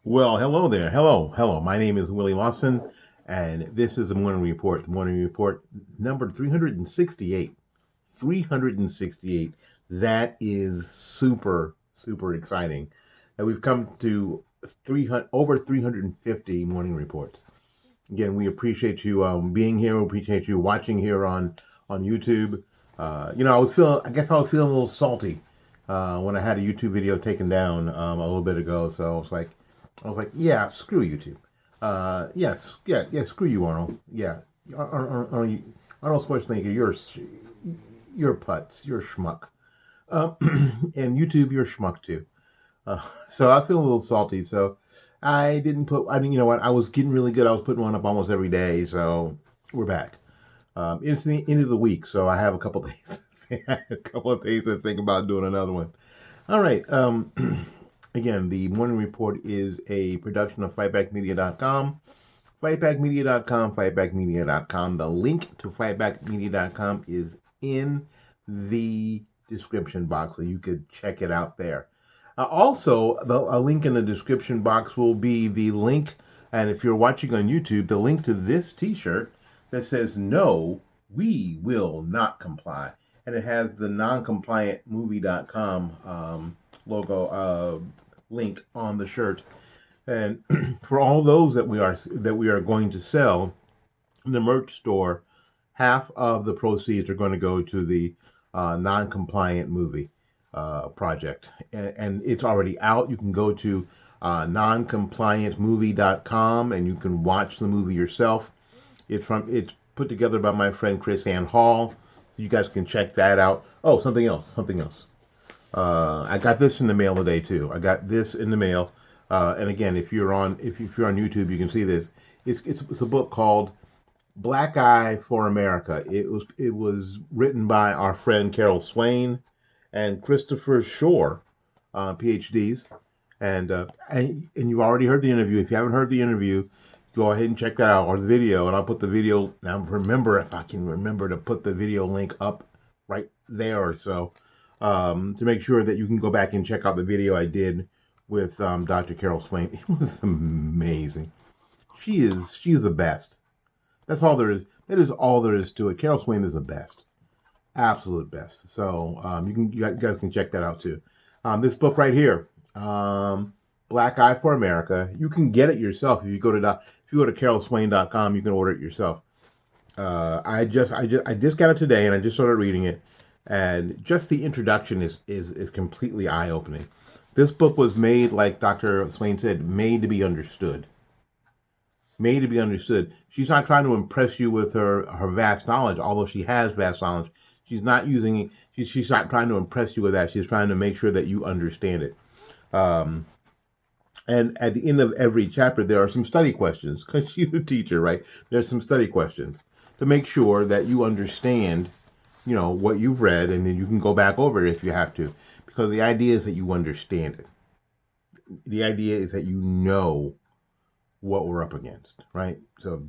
Well, hello there. Hello. My name is Willie Lawson, and this is the Morning Report. The Morning Report number 368. 368. That is super exciting. And we've come to over 350 morning reports. Again, we appreciate you being here. We appreciate you watching here on YouTube. I guess I was feeling a little salty when I had a YouTube video taken down a little bit ago. So I was like, yeah, screw YouTube. Yeah, screw you, Arnold. Yeah, Arnold Schwarzenegger, you're putz, you're schmuck, and YouTube, you're schmuck too. So I feel a little salty. So I didn't put. I mean, you know what? I was getting really good. I was putting one up almost every day. So we're back. It's the end of the week, so I have a couple days. A couple of days to think about doing another one. All right. Again, the Morning Report is a production of fightbackmedia.com. Fightbackmedia.com. The link to fightbackmedia.com is in the description box, so you could check it out there. Also, a link in the description box will be the link, and if you're watching on YouTube, the link to this t-shirt that says, "No, we will not comply." And it has the noncompliantmovie.com logo link on the shirt. And for all those that we are going to sell in the merch store, half of the proceeds are going to go to the non-compliant movie project, and it's already out. You can go to noncompliantmovie.com and you can watch the movie yourself. It's put together by my friend Chris Ann Hall. You guys can check that out. Oh, something else. I got this in the mail today too. I got this in the mail, and again, if you're on YouTube, you can see this. It's a book called Black Eye for America. It was written by our friend Carol Swain and Christopher Shore, PhDs, and you already heard the interview. If you haven't heard the interview, go ahead and check that out, or the video, and I'll put the video. Now remember, if I can remember to put the video link up right there or so. To make sure that you can go back and check out the video I did with Dr. Carol Swain. It was amazing. She's the best. That's all there is. That is all there is to it. Carol Swain is the best, absolute best. So you guys can check that out too. This book right here, Black Eye for America. You can get it yourself if you go to carolswain.com. You can order it yourself. I just got it today, and I just started reading it. And just the introduction is completely eye-opening. This book was made, like Dr. Swain said, made to be understood. Made to be understood. She's not trying to impress you with her vast knowledge, although she has vast knowledge. She's not she's not trying to impress you with that. She's trying to make sure that you understand it. And at the end of every chapter, there are some study questions, because she's a teacher, right? There's some study questions to make sure that you understand what you've read, and then you can go back over it if you have to, because the idea is that you understand it. The idea is that you know what we're up against, right? So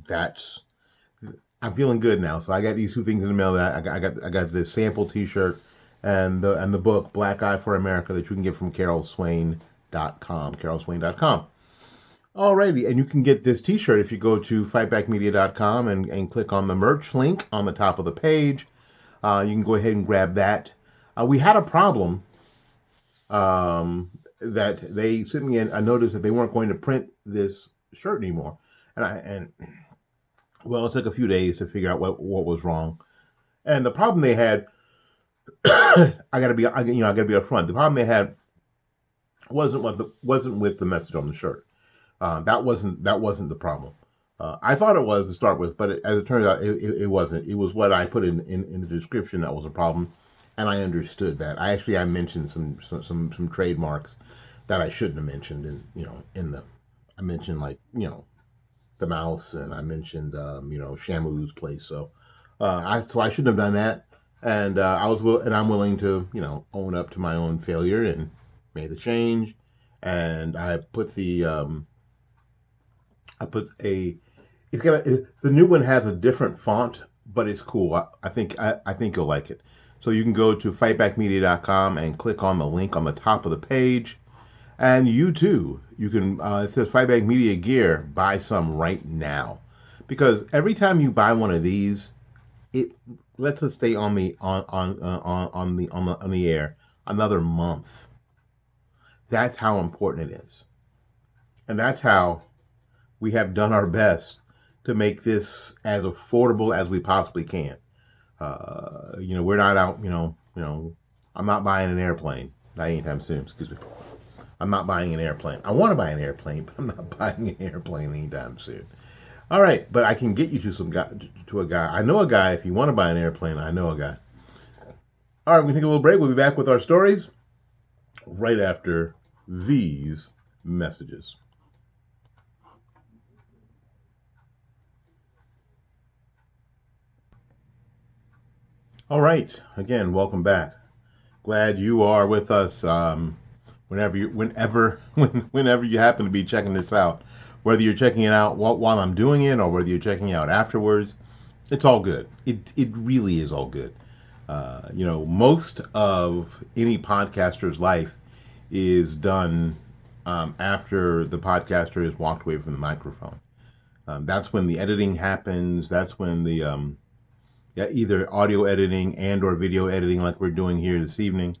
I'm feeling good now. So I got these two things in the mail. That I got this sample T-shirt and the book Black Eye for America that you can get from carolswain.com. Carolswain.com. Alrighty, and you can get this T-shirt if you go to fightbackmedia.com and click on the merch link on the top of the page. You can go ahead and grab that. We had a problem that they sent me a notice that they weren't going to print this shirt anymore, and it took a few days to figure out what was wrong. And the problem they had, I gotta be upfront. The problem they had wasn't with the message on the shirt. That wasn't the problem. I thought it was to start with, but as it turns out, it wasn't. It was what I put in the description that was a problem, and I understood that. I mentioned some trademarks that I shouldn't have mentioned, I mentioned the mouse, and I mentioned Shamu's place. So I shouldn't have done that, and I'm willing to own up to my own failure and made the change, and I put the the new one has a different font, but it's cool. I think you'll like it. So you can go to fightbackmedia.com and click on the link on the top of the page, And you too. You can. It says Fightback Media Gear. Buy some right now, because every time you buy one of these, it lets us stay on the air another month. That's how important it is, and that's how we have done our best to make this as affordable as we possibly can. We're not out. I'm not buying an airplane. Not anytime soon. Excuse me. I'm not buying an airplane. I want to buy an airplane, but I'm not buying an airplane anytime soon. All right, but I can get you to a guy. I know a guy. If you want to buy an airplane, I know a guy. All right, we take a little break. We'll be back with our stories right after these messages. All right, again, welcome back. Glad you are with us. Whenever you happen to be checking this out, whether you're checking it out while I'm doing it or whether you're checking it out afterwards, it's all good. It really is all good. Most of any podcaster's life is done after the podcaster has walked away from the microphone. That's when the editing happens. That's when the either audio editing and or video editing, like we're doing here this evening.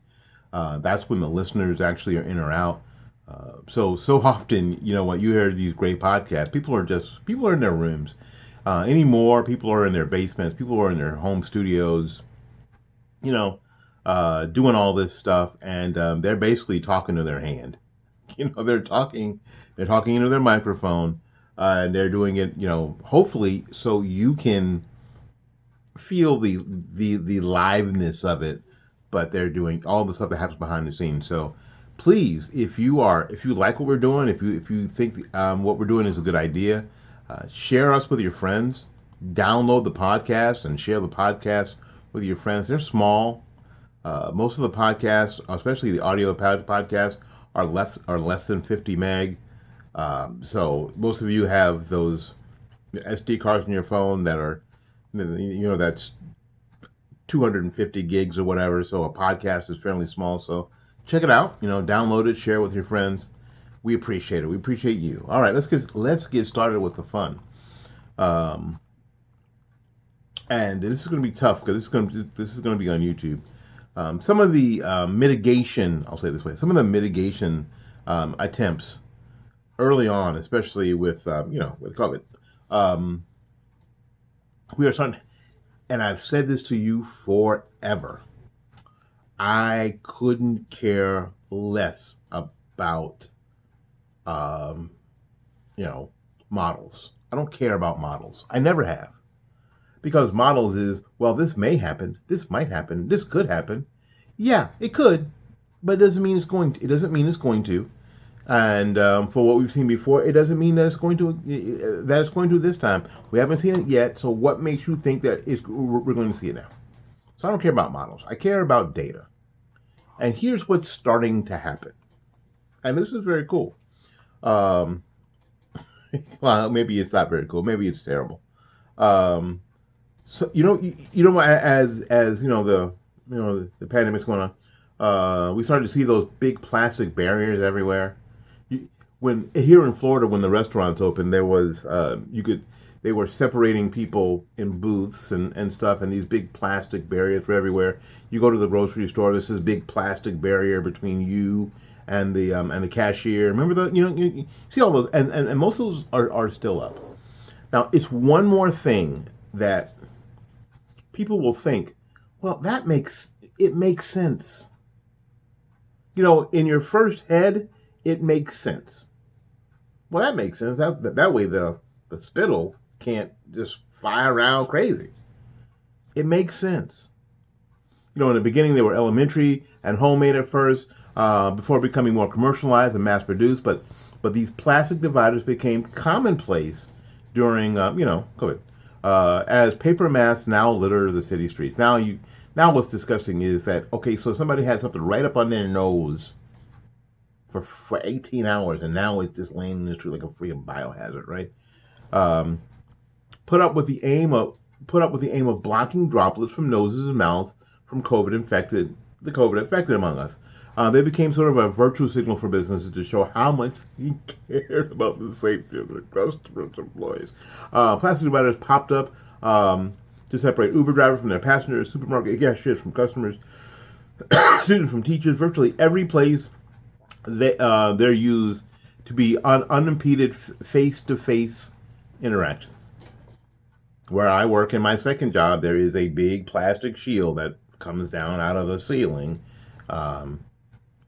That's when the listeners actually are in or out. So often, what you hear these great podcasts, people are in their rooms. Anymore, people are in their basements. People are in their home studios. Doing all this stuff, and they're basically talking to their hand. They're talking into their microphone, and they're doing it, hopefully, so you can feel the liveness of it, but they're doing all the stuff that happens behind the scenes. So please, if you like what we're doing, if you think what we're doing is a good idea, share us with your friends, download the podcast and share the podcast with your friends. They're small. Most of the podcasts, especially the audio podcasts, are less than 50 meg. So most of you have those SD cards in your phone that are, that's 250 gigs or whatever. So a podcast is fairly small. So check it out. Download it, share it with your friends. We appreciate it. We appreciate you. All right, let's get started with the fun. And this is going to be tough because this is going to be on YouTube. Some of the mitigation, I'll say it this way, some of the mitigation attempts early on, especially with COVID, we are starting, and I've said this to you forever. I couldn't care less about, models. I don't care about models. I never have. Because models is, well, this may happen, this might happen, this could happen. Yeah, it could, but it doesn't mean it's going to. It doesn't mean it's going to. And for what we've seen before, it doesn't mean that it's going to this time. We haven't seen it yet, so what makes you think that we're going to see it now? So I don't care about models. I care about data. And here's what's starting to happen. And this is very cool. Well, maybe it's not very cool. Maybe it's terrible. So as the pandemic's going on, we started to see those big plastic barriers everywhere. When here in Florida, when the restaurants opened, there was they were separating people in booths and stuff, and these big plastic barriers were everywhere. You go to the grocery store, there's this big plastic barrier between you and the cashier. Remember you see all those, and most of those are still up. Now it's one more thing that people will think, well, it makes sense. In your first head, it makes sense. Well, that makes sense. That way the spittle can't just fly around crazy. It makes sense. In the beginning, they were elementary and homemade at first, before becoming more commercialized and mass-produced. But these plastic dividers became commonplace during, COVID. As paper masks now litter the city streets. Now what's disgusting is that, okay, so somebody had something right up on their nose for 18 hours, and now it's just laying in the street like a freaking biohazard, right? Put up with the aim of blocking droplets from noses and mouths from the COVID infected among us. They became sort of a virtue signal for businesses to show how much they cared about the safety of their customers, employees. Plastic dividers popped up to separate Uber drivers from their passengers, supermarket cashiers from customers, students from teachers. Virtually every place they're used to be unimpeded face-to-face interactions. Where I work in my second job, there is a big plastic shield that comes down out of the ceiling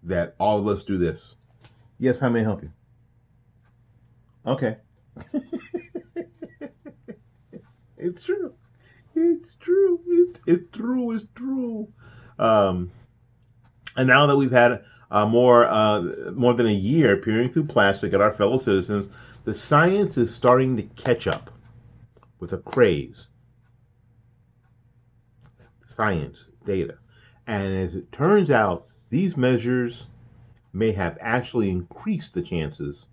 that all of us do this. Yes, how may I help you? Okay. It's true. It's true. It's true. It's true. Um, and now that we've had more than a year peering through plastic at our fellow citizens, the science is starting to catch up with a craze. Science, data. And as it turns out, these measures may have actually increased the chances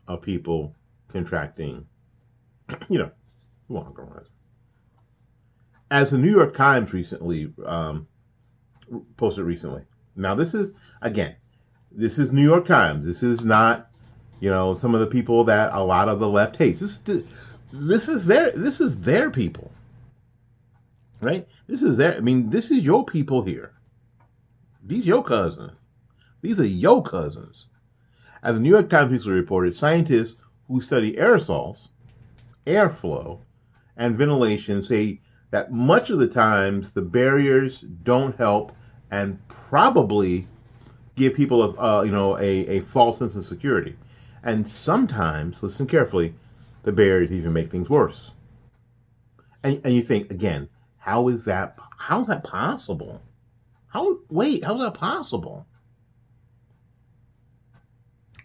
of people contracting, long coronavirus. As the New York Times recently posted recently. Now this is New York Times. This is not, some of the people that a lot of the left hates. This is their people, right? This is your people here. These your cousins. These are your cousins. As the New York Times recently reported, scientists who study aerosols, airflow, and ventilation say that much of the times the barriers don't help and probably give people a false sense of security. And sometimes, listen carefully, the barriers even make things worse. And you think, again, how is that possible? How's that possible?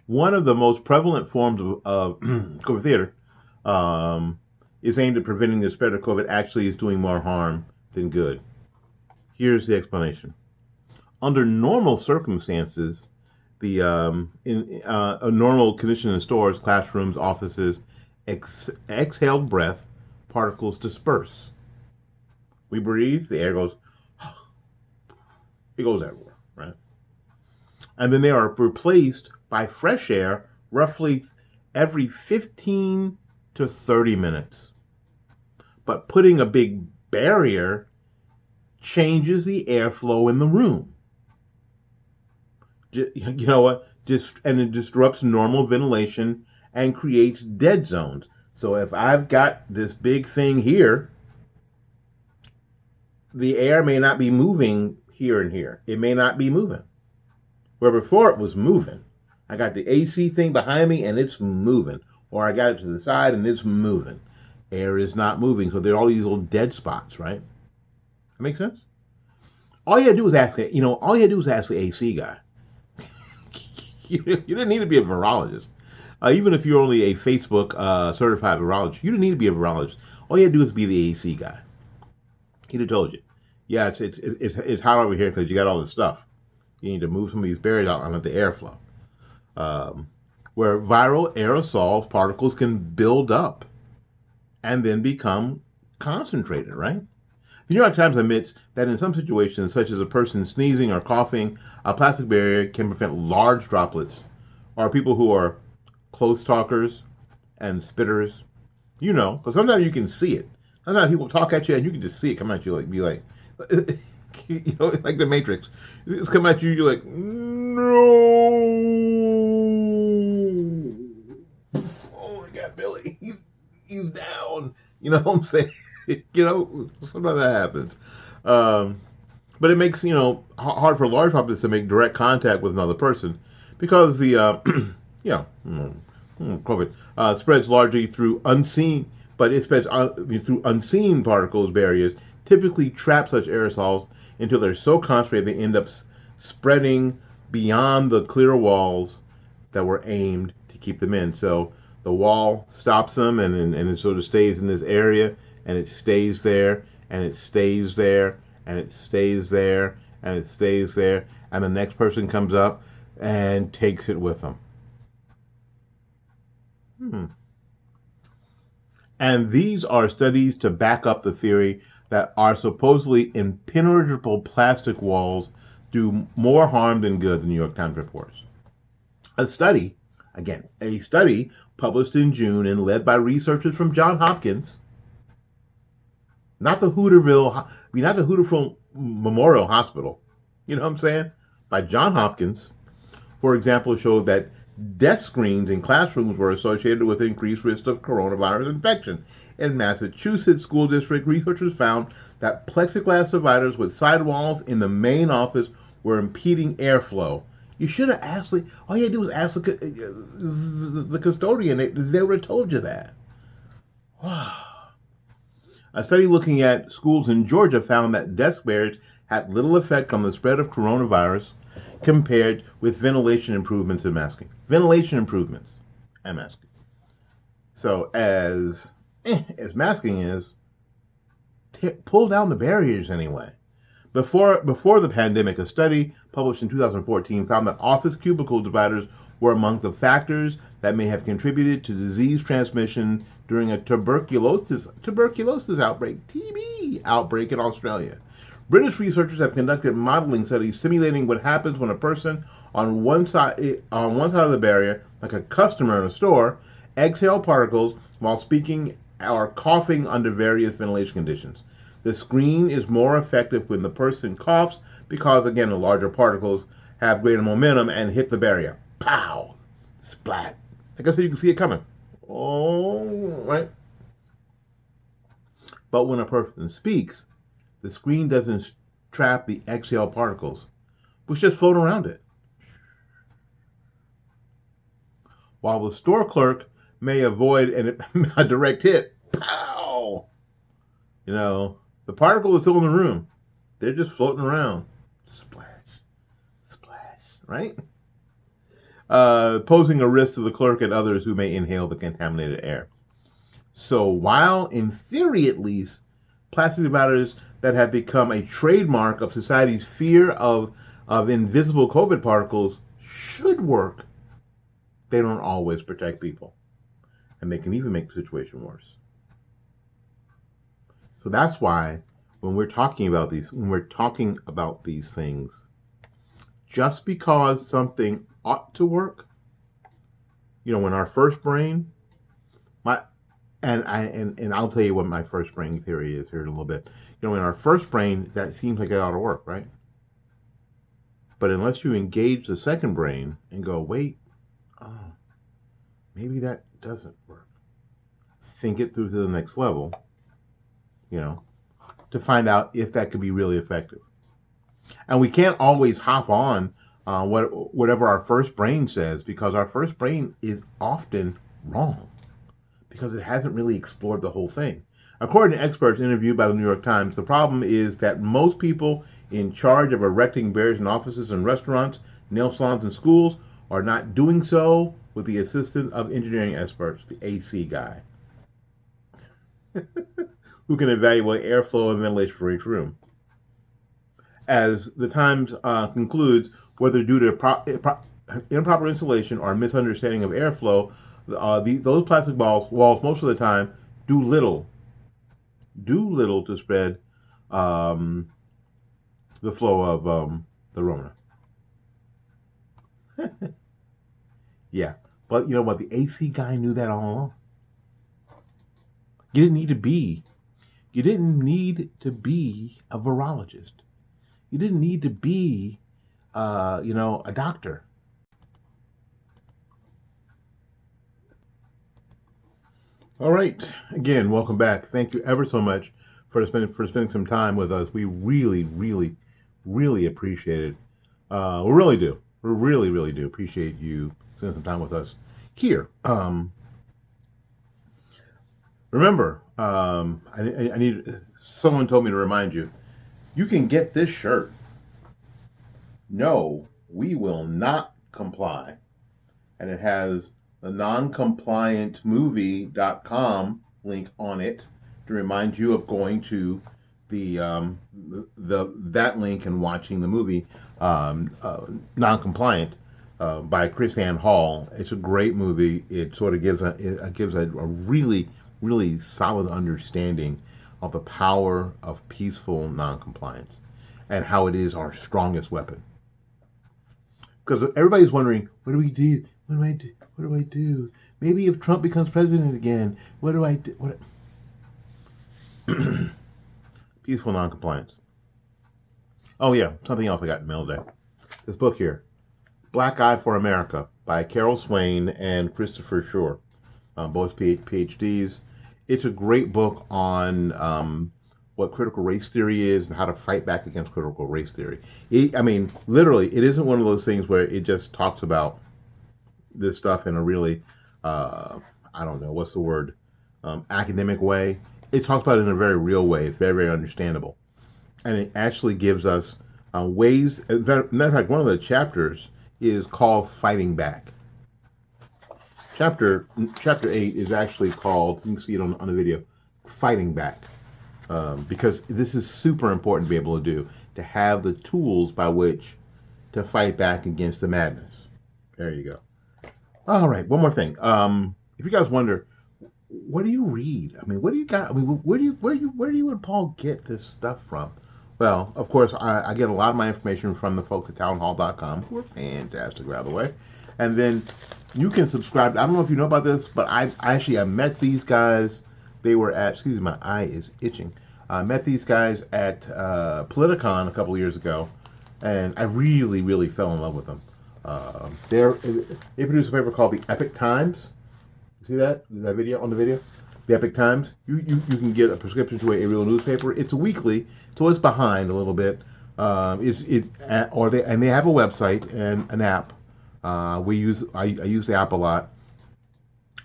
One of the most prevalent forms of COVID theater is aimed at preventing the spread of COVID, actually is doing more harm than good. Here's the explanation. Under normal circumstances, in a normal condition in stores, classrooms, offices, exhaled breath particles disperse. We breathe, the air goes, it goes everywhere, right? And then they are replaced by fresh air roughly every 15 to 30 minutes. But putting a big barrier changes the airflow in the room. You know what? And it disrupts normal ventilation and creates dead zones. So if I've got this big thing here, the air may not be moving here and here. It may not be moving. Where before it was moving. I got the AC thing behind me and it's moving. Or I got it to the side and it's moving. Air is not moving. So there are all these little dead spots, right? That makes sense? All you had to do was ask the AC guy. You didn't need to be a virologist. Even if you're only a Facebook certified virologist, you didn't need to be a virologist. All you had to do is be the AC guy. He'd have told you, yeah, it's hot over here because you got all this stuff. You need to move some of these barriers out and let the airflow. Where viral aerosols particles can build up and then become concentrated, right? The New York Times admits that in some situations, such as a person sneezing or coughing, a plastic barrier can prevent large droplets, or people who are close talkers and spitters. Because sometimes you can see it. Sometimes people talk at you and you can just see it come at you, like like the Matrix. It's come at you, you're like, no. Oh my God, Billy, he's down. You know what I'm saying? Sometimes that happens. But it makes, hard for large droplets to make direct contact with another person because the, COVID spreads largely through unseen, but it spreads through unseen particles barriers, typically trap such aerosols until they're so concentrated they end up spreading beyond the clear walls that were aimed to keep them in. So the wall stops them and it sort of stays in this area. And it stays there, and it stays there, and it stays there, and it stays there, and the next person comes up and takes it with them. And these are studies to back up the theory that our supposedly impenetrable plastic walls do more harm than good, the New York Times reports. A study published in June and led by researchers from Johns Hopkins, not the Hooterville Memorial Hospital, you know what I'm saying? By Johns Hopkins, for example, showed that desk screens in classrooms were associated with increased risk of coronavirus infection. In Massachusetts school district, researchers found that plexiglass dividers with sidewalls in the main office were impeding airflow. You should have asked. All you had to do was ask the custodian. They would have told you that. Wow. A study looking at schools in Georgia found that desk barriers had little effect on the spread of coronavirus compared with ventilation improvements and masking. Ventilation improvements and masking. So as masking is, pull down the barriers anyway. Before the pandemic, a study published in 2014 found that office cubicle dividers were among the factors that may have contributed to disease transmission during a tuberculosis outbreak, TB outbreak in Australia. British researchers have conducted modeling studies simulating what happens when a person on one side of the barrier, like a customer in a store, exhale particles while speaking or coughing under various ventilation conditions. The screen is more effective when the person coughs because, again, the larger particles have greater momentum and hit the barrier. Pow! Splat. I guess you can see it coming. Oh, right. But when a person speaks, the screen doesn't trap the exhale particles, which just float around it. While the store clerk may avoid a direct hit, pow! The particle is still in the room. They're just floating around. Splash, splash, right? Posing a risk to the clerk and others who may inhale the contaminated air. So while, in theory at least, plastic dividers that have become a trademark of society's fear of invisible COVID particles should work, they don't always protect people. And they can even make the situation worse. So that's why when we're talking about these things, just because something ought to work, in our first brain, and I'll tell you what my first brain theory is here in a little bit. In our first brain, that seems like it ought to work, right? But unless you engage the second brain and go, wait, maybe that doesn't work. Think it through to the next level, to find out if that could be really effective. And we can't always hop on whatever our first brain says, because our first brain is often wrong because it hasn't really explored the whole thing. According to experts interviewed by the New York Times, the problem is that most people in charge of erecting barriers in offices and restaurants, nail salons and schools are not doing so with the assistance of engineering experts, the AC guy, who can evaluate airflow and ventilation for each room. As the Times concludes, whether due to improper installation or misunderstanding of airflow, those plastic walls most of the time do little to spread the flow of the Rona. Yeah, but you know what? The AC guy knew that all along. You didn't need to be a virologist. You didn't need to be, a doctor. All right. Again, welcome back. Thank you ever so much for spending some time with us. We really, really, really appreciate it. We really do. We really, really do appreciate you spending some time with us here. Remember, I need someone told me to remind you. You can get this shirt. No, we will not comply. And it has the noncompliantmovie.com link on it to remind you of going to that link and watching the movie Noncompliant by Chris Ann Hall. It's a great movie. It sort of gives a really, really solid understanding of the power of peaceful noncompliance. and how it is our strongest weapon. Because everybody's wondering, what do we do? What do I do? What do I do? Maybe if Trump becomes president again, what do I do? What? Peaceful noncompliance. Oh yeah, something else I got in the mail today. This book here, Black Eye for America by Carol Swain and Christopher Shore, both PhDs. It's a great book on what critical race theory is and how to fight back against critical race theory. I mean, literally, it isn't one of those things where it just talks about this stuff in a really, I don't know, what's the word, academic way. It talks about it in a very real way. It's very, very understandable. And it actually gives us ways. Matter of fact, one of the chapters is called Fighting Back. Chapter 8 is actually called, you can see it on the video, Fighting Back. Because this is super important to be able to do, to have the tools by which to fight back against the madness. There you go. All right, one more thing. If you guys wonder, what do you read? I mean, what do you got? I mean, where do you and Paul get this stuff from? Well, of course, I get a lot of my information from the folks at townhall.com, who are fantastic, by the way. And then you can subscribe. I don't know if you know about this, but I met these guys. They were at, excuse me, my eye is itching. I met these guys at Politicon a couple of years ago, and I really, really fell in love with them. They produce a paper called The Epic Times. You see that? That video on the video? The Epic Times. You can get a prescription to a real newspaper. It's a weekly, so it's behind a little bit. They have a website and an app. I use the app a lot,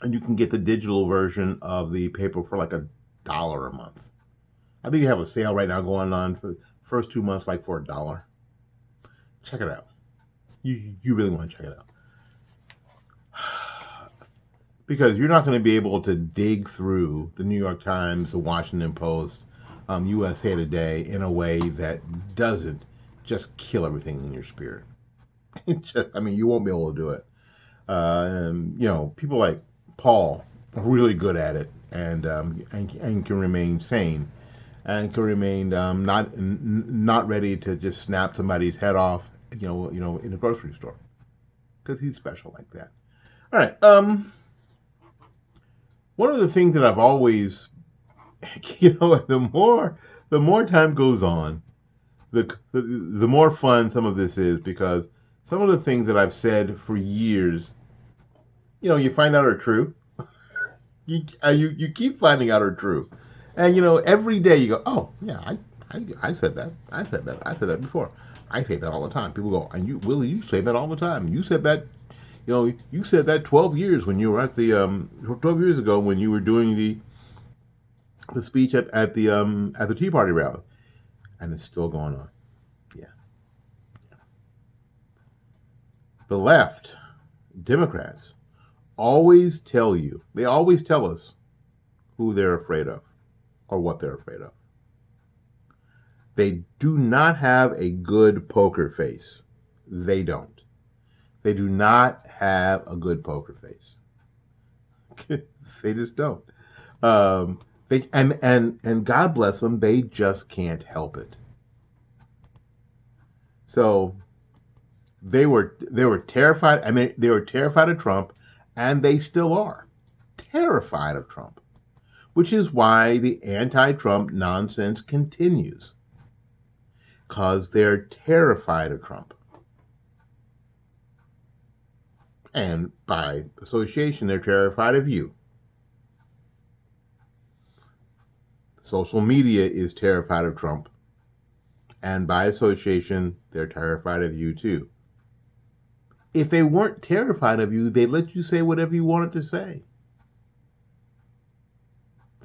and you can get the digital version of the paper for like $1 a month. I think you have a sale right now going on for the first 2 months, like for $1. Check it out. You really want to check it out. Because you're not going to be able to dig through the New York Times, the Washington Post, USA Today in a way that doesn't just kill everything in your spirit. You won't be able to do it. People like Paul are really good at it, and can remain sane, and can remain not ready to just snap somebody's head off, in a grocery store, because he's special like that. All right. One of the things that I've always, the more time goes on, the more fun some of this is, because some of the things that I've said for years, you find out are true. you keep finding out are true, and every day you go, oh yeah, I said that. I said that before. I say that all the time. People go, and you say that all the time. You said that. You said that 12 years when you were at the 12 years ago when you were doing the speech at the Tea Party rally, and it's still going on. Yeah. The left, Democrats, always tell us who they're afraid of or what they're afraid of. They do not have a good poker face. They don't. They do not have a good poker face. They just don't. And God bless them, they just can't help it. So they were terrified. They were terrified of Trump, and they still are terrified of Trump, which is why the anti-Trump nonsense continues, because they're terrified of Trump. And by association, they're terrified of you. Social media is terrified of Trump. And by association, they're terrified of you too. If they weren't terrified of you, they'd let you say whatever you wanted to say.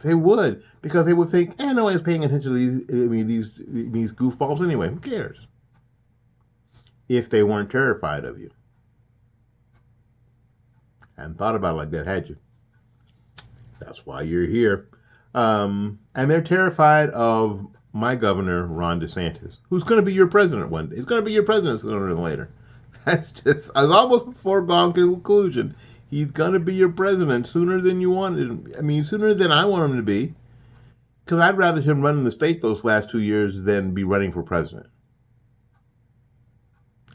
They would, because they would think, nobody's paying attention to these goofballs anyway. Who cares? If they weren't terrified of you. Hadn't thought about it like that, had you? That's why you're here. And they're terrified of my governor, Ron DeSantis, who's going to be your president one day. He's going to be your president sooner than later. That's just almost a foregone conclusion. He's going to be your president sooner than you wanted him. Sooner than I want him to be. Because I'd rather him run in the state those last 2 years than be running for president.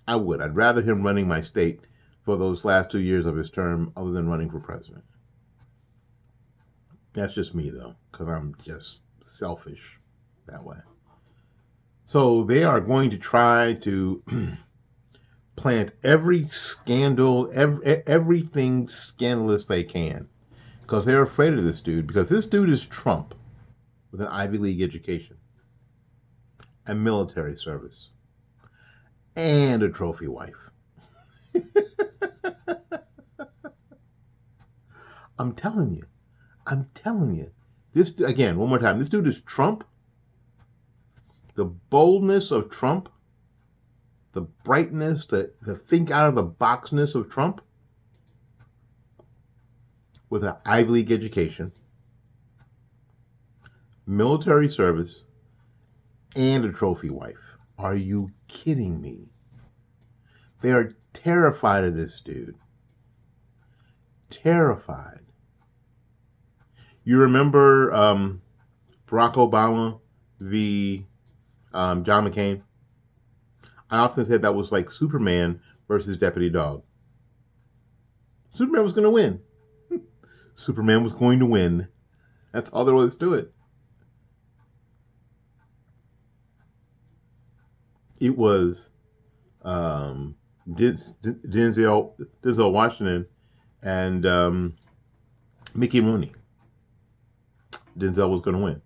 I would. I'd rather him running my state for those last 2 years of his term other than running for president. That's just me, though, because I'm just selfish that way. So they are going to try to plant every scandal, everything scandalous they can, because they're afraid of this dude, because this dude is Trump with an Ivy League education and military service and a trophy wife. I'm telling you. This, again, one more time, this dude is Trump. The boldness of Trump, the brightness, the think out of the boxness of Trump with an Ivy League education, military service, and a trophy wife. Are you kidding me? They are terrified of this dude. Terrified. You remember Barack Obama v. John McCain? I often said that was like Superman versus Deputy Dog. Superman was going to win. Superman was going to win. That's all there was to it. It was Denzel Washington and Mickey Rooney. Denzel was going to win.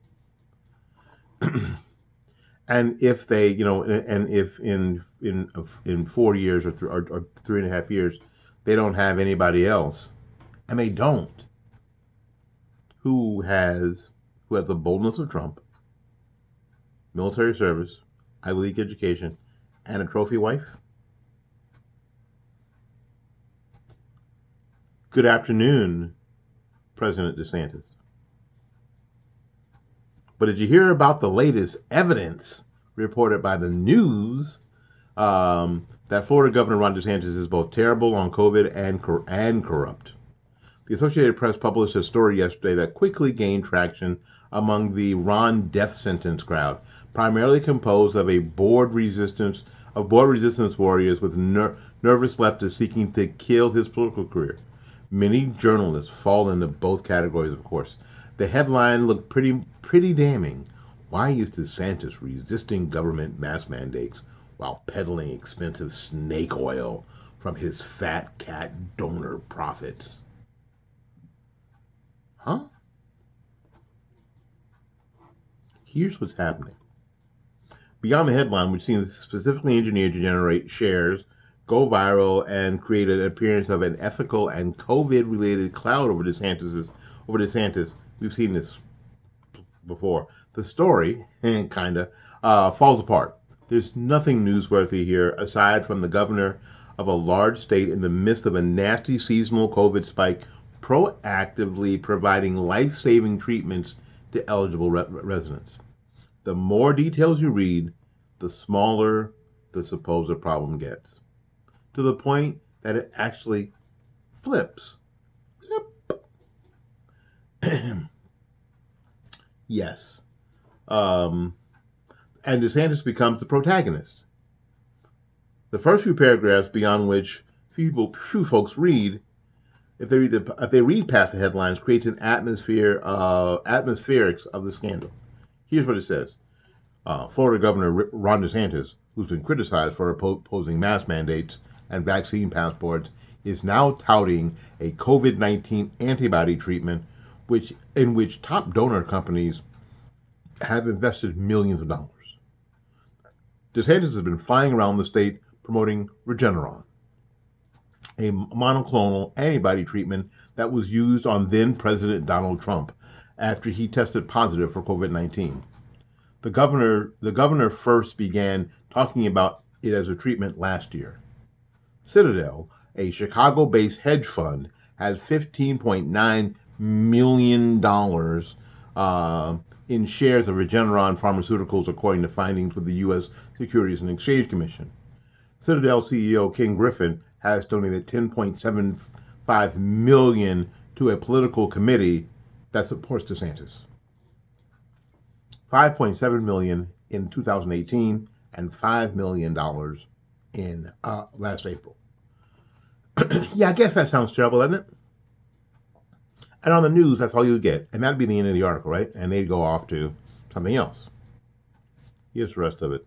And if they, and if in 4 years or 3.5 years, they don't have anybody else, and they don't, who has the boldness of Trump, military service, Ivy League education, and a trophy wife? Good afternoon, President DeSantis. But did you hear about the latest evidence reported by the news that Florida Governor Ron DeSantis is both terrible on COVID and corrupt? The Associated Press published a story yesterday that quickly gained traction among the Ron death sentence crowd, primarily composed of board resistance warriors with nervous leftists seeking to kill his political career. Many journalists fall into both categories, of course. The headline looked pretty damning. Why is DeSantis resisting government mask mandates while peddling expensive snake oil from his fat cat donor profits? Huh? Here's what's happening. Beyond the headline, which seems specifically engineered to generate shares, go viral, and create an appearance of an ethical and COVID-related cloud over DeSantis, we've seen this before. The story, falls apart. There's nothing newsworthy here aside from the governor of a large state in the midst of a nasty seasonal COVID spike proactively providing life-saving treatments to eligible residents. The more details you read, the smaller the supposed problem gets, to the point that it actually flips. Yes. And DeSantis becomes the protagonist. The first few paragraphs, beyond which few folks read, if they read past the headlines, creates an atmospherics of the scandal. Here's what it says. Florida Governor Ron DeSantis, who's been criticized for opposing mask mandates and vaccine passports, is now touting a COVID-19 antibody treatment in which top donor companies have invested millions of dollars. DeSantis has been flying around the state promoting Regeneron, a monoclonal antibody treatment that was used on then-President Donald Trump after he tested positive for COVID-19. The governor first began talking about it as a treatment last year. Citadel, a Chicago-based hedge fund, has $15.9 million in shares of Regeneron Pharmaceuticals, according to findings with the U.S. Securities and Exchange Commission. Citadel CEO Ken Griffin has donated $10.75 million to a political committee that supports DeSantis. $5.7 million in 2018 and $5 million in last April. Yeah, I guess that sounds terrible, doesn't it? And on the news, that's all you get. And that'd be the end of the article, right? And they'd go off to something else. Here's the rest of it.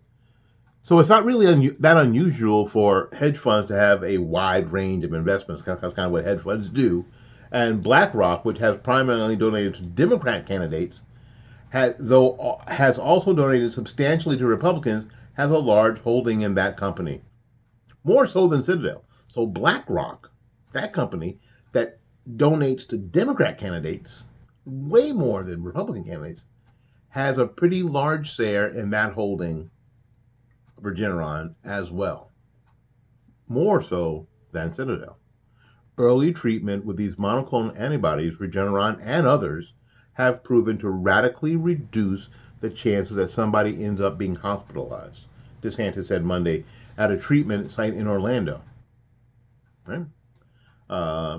So it's not really that unusual for hedge funds to have a wide range of investments. That's kind of what hedge funds do. And BlackRock, which has primarily donated to Democrat candidates, has also donated substantially to Republicans, has a large holding in that company, more so than Citadel. So BlackRock, that company that donates to Democrat candidates way more than Republican candidates, has a pretty large share in that holding of Regeneron as well, more so than Citadel. Early treatment with these monoclonal antibodies, Regeneron and others, have proven to radically reduce the chances that somebody ends up being hospitalized, DeSantis said Monday at a treatment site in Orlando. Right?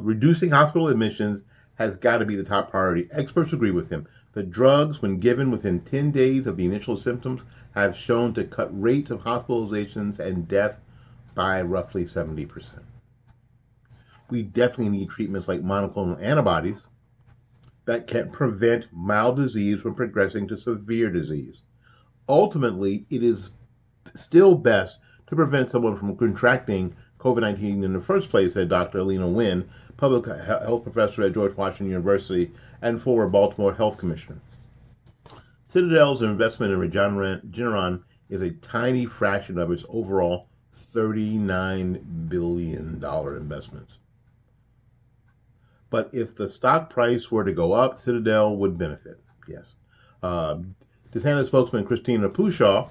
Reducing hospital admissions has got to be the top priority. Experts agree with him. The drugs, when given within 10 days of the initial symptoms, have shown to cut rates of hospitalizations and death by roughly 70%. We definitely need treatments like monoclonal antibodies that can prevent mild disease from progressing to severe disease. Ultimately, it is still best to prevent someone from contracting COVID-19 in the first place, said Dr. Alina Nguyen, public health professor at George Washington University and former Baltimore Health Commissioner. Citadel's investment in Regeneron is a tiny fraction of its overall $39 billion investment. But if the stock price were to go up, Citadel would benefit. Yes. DeSantis spokesman Christina Pushaw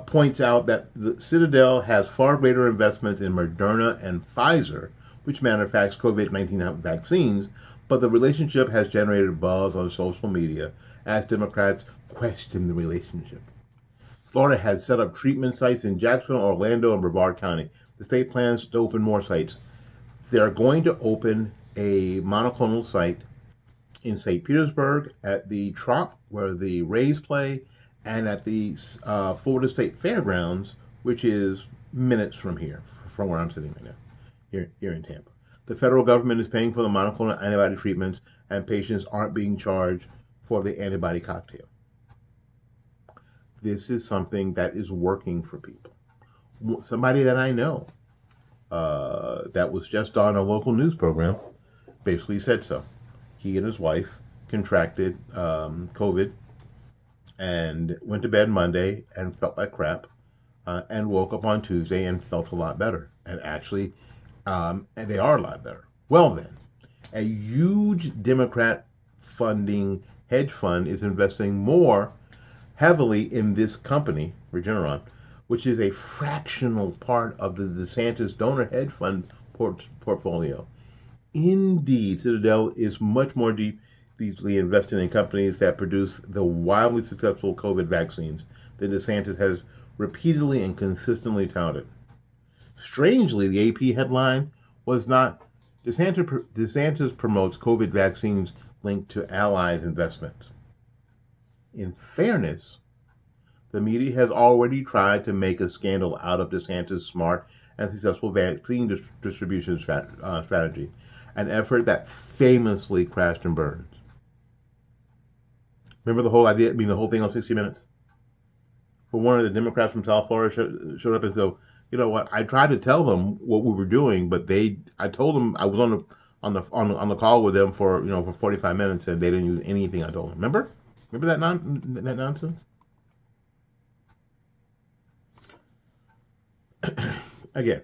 points out that the Citadel has far greater investments in Moderna and Pfizer, which manufactures COVID-19 vaccines, but the relationship has generated buzz on social media as Democrats question the relationship. Florida has set up treatment sites in Jacksonville, Orlando, and Brevard County. The state plans to open more sites. They're going to open a monoclonal site in St. Petersburg at the Trop, where the Rays play, and at the Florida State Fairgrounds, which is minutes from here, from where I'm sitting right now, here in Tampa. The federal government is paying for the monoclonal antibody treatments, and patients aren't being charged for the antibody cocktail. This is something that is working for people. Somebody that I know that was just on a local news program basically said so. He and his wife contracted COVID and went to bed Monday and felt like crap, and woke up on Tuesday and felt a lot better. And actually, and they are a lot better. Well then, a huge Democrat funding hedge fund is investing more heavily in this company, Regeneron, which is a fractional part of the DeSantis donor hedge fund portfolio. Indeed, Citadel is much more deeply invested in companies that produce the wildly successful COVID vaccines that DeSantis has repeatedly and consistently touted. Strangely, the AP headline was not DeSantis promotes COVID vaccines linked to allies' investments. In fairness, the media has already tried to make a scandal out of DeSantis' smart and successful vaccine distribution strategy, an effort that famously crashed and burned. Remember the whole idea, the whole thing on 60 Minutes? Where one of the Democrats from South Florida showed up and said, you know what, I tried to tell them what we were doing, but I told them I was on the call with them for 45 minutes and they didn't use anything I told them. Remember that nonsense? Again,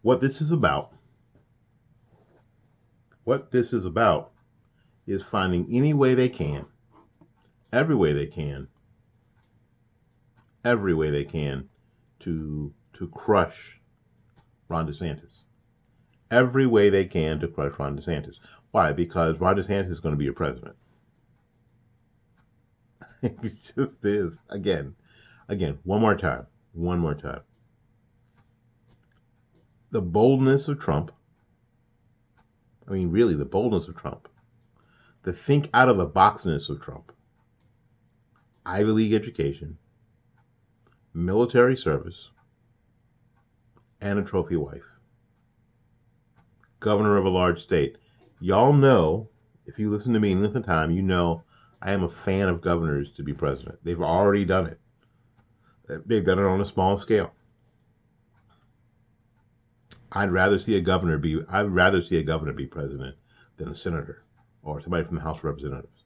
what this is about is finding any way they can, every way they can to crush Ron DeSantis. Every way they can to crush Ron DeSantis. Why? Because Ron DeSantis is going to be your president. It just is. Again, one more time. The boldness of Trump, really the boldness of Trump, the think out of the boxness of Trump, Ivy League education, military service, and a trophy wife. Governor of a large state. Y'all know, if you listen to me in length of time, you know I am a fan of governors to be president. They've already done it. They've done it on a small scale. I'd rather see a governor be president than a senator or somebody from the House of Representatives.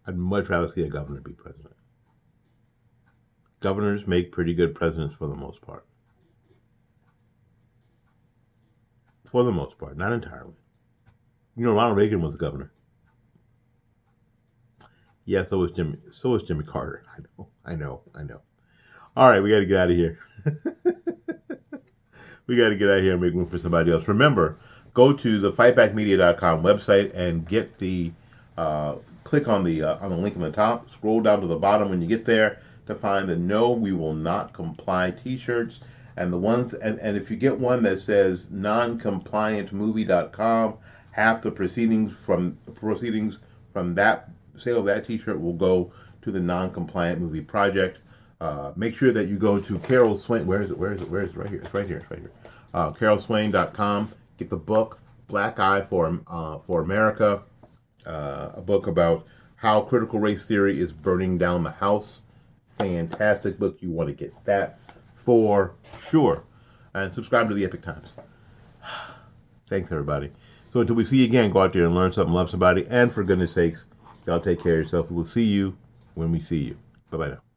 I'd much rather see a governor be president. Governors make pretty good presidents for the most part. For the most part, not entirely. You know, Ronald Reagan was a governor. Yeah, so was Jimmy Carter. I know. All right, we got to get out of here. We got to get out of here and make room for somebody else. Remember, go to the fightbackmedia.com website and get the click on the link in the top. Scroll down to the bottom when you get there to find the "No, We Will Not Comply" T-shirts. And the ones and if you get one that says noncompliantmovie.com, half the proceedings from that sale of that T-shirt will go to the Non-Compliant Movie Project. Make sure that you go to Carol Swain. Where is it? Right here. It's right here. CarolSwain.com. Get the book Black Eye for America, a book about how critical race theory is burning down the house. Fantastic book. You want to get that for sure. And subscribe to the Epic Times. Thanks, everybody. So until we see you again, go out there and learn something, love somebody, and for goodness sakes, y'all take care of yourself. We'll see you when we see you. Bye-bye now.